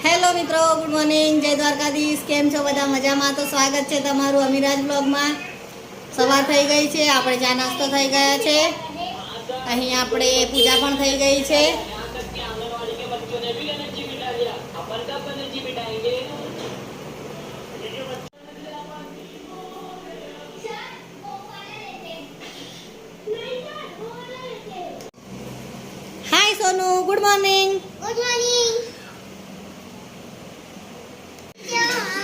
Hello મિત્રો, good morning, જય દ્વારકાધીશ. કેમ છો બધા? મજામાં? તો સ્વાગત છે તમારું અમીરાજ બ્લોગમાં. સવાર થઈ ગઈ છે, આપણે ચા નાસ્તો થઈ ગયા છે. અહીં આપણે પૂજા પણ થઈ ગઈ છે. હાય સોનુ, ગુડ મોર્નિંગ. Good morning.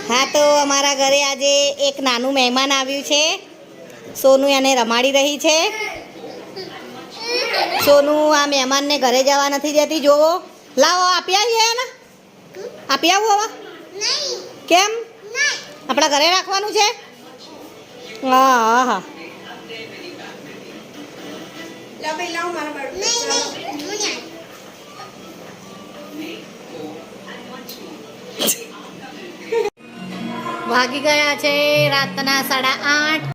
હા, તો અમારા ઘરે આજે એક નાનું મહેમાન આવ્યું છે. સોનુ એને રમાડી રહી છે. સોનુ આ મહેમાનને ઘરે જવા નથી દેતી. જોવો, લાવો આપી આવીએ ને, આપી આવું હવે. નહીં. કેમ? નહીં. આપણા ઘરે રાખવાનું છે. હા હા. વાગી ગયા છે રાતના 8:30.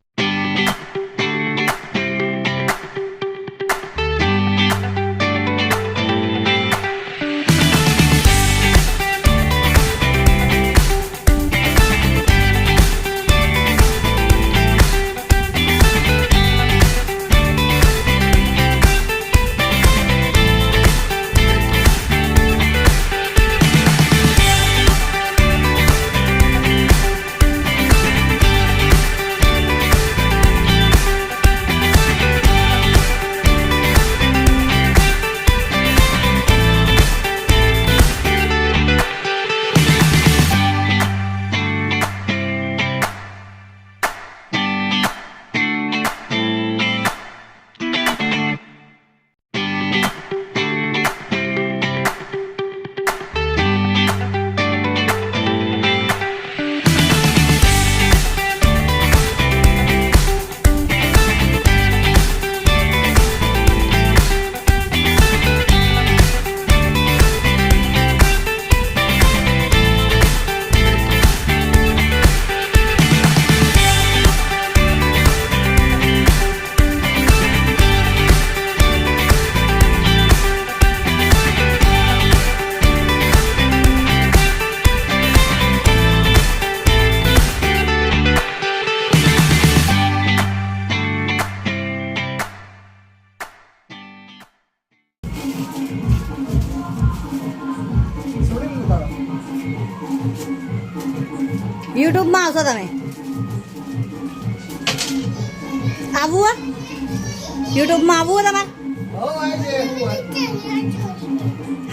યુટ્યુબમાં આવશો તમે? આવવું યુટ્યુબમાં આવવું તમારે?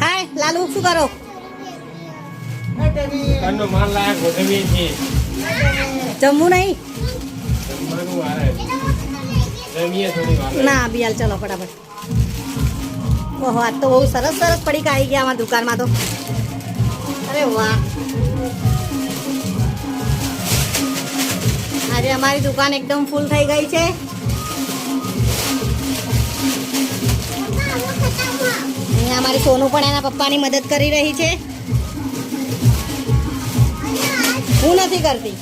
હાય લાલુ, શું કરો? જમવું નહીં? ના બિયાલ, ચલો ફટાફટ. ઓહો, આજ તો બહુ સરસ સરસ પડીકા આવી ગયા અમારી દુકાનમાં તો. અરે વાહ, આજે અમારી દુકાન એકદમ ફૂલ થઈ ગઈ છે. અહીંયા અમારી સોનુ પણ એના પપ્પાની મદદ કરી રહી છે. હું નથી કરતી.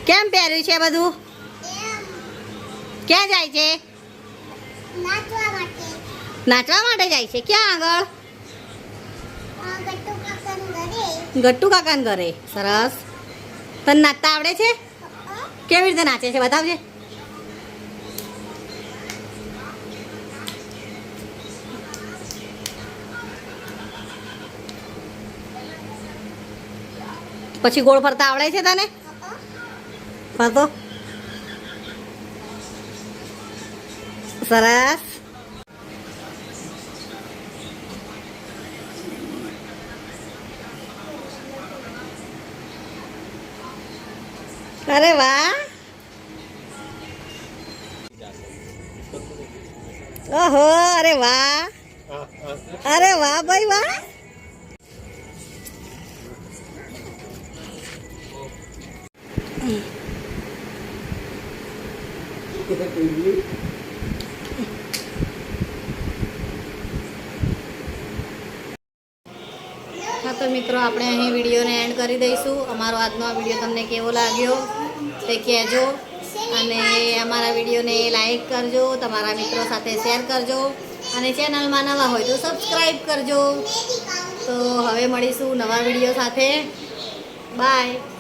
કેમ પહેર્યું છે બધું? ક્યાં જાય છે? નાચવા માટે જાય છે. ક્યાં આગળ? ગટ્ટુ કાકાને ઘરે. સરસ. તને નાચતા આવડે છે? કેવી રીતે નાચે છે બતાવજે. પછી ગોળ ફરતા આવડે છે તને? ફરતો. સરસ. અરે વાહ. ઓહો, અરે વાહ. અરે વાહ ભાઈ, વાહ. હા તો મિત્રો આપણે અહીં વિડીયોને એન્ડ કરી દઈશું. અમારો આજનો આ વિડીયો તમને કેવો લાગ્યો તે કહેજો અને અમારા વિડીયોને લાઈક કરજો, તમારા મિત્રો સાથે શેર કરજો અને ચેનલમાં નવા હોય તો સબસ્ક્રાઈબ કરજો. તો હવે મળીશું નવા વિડીયો સાથે. બાય.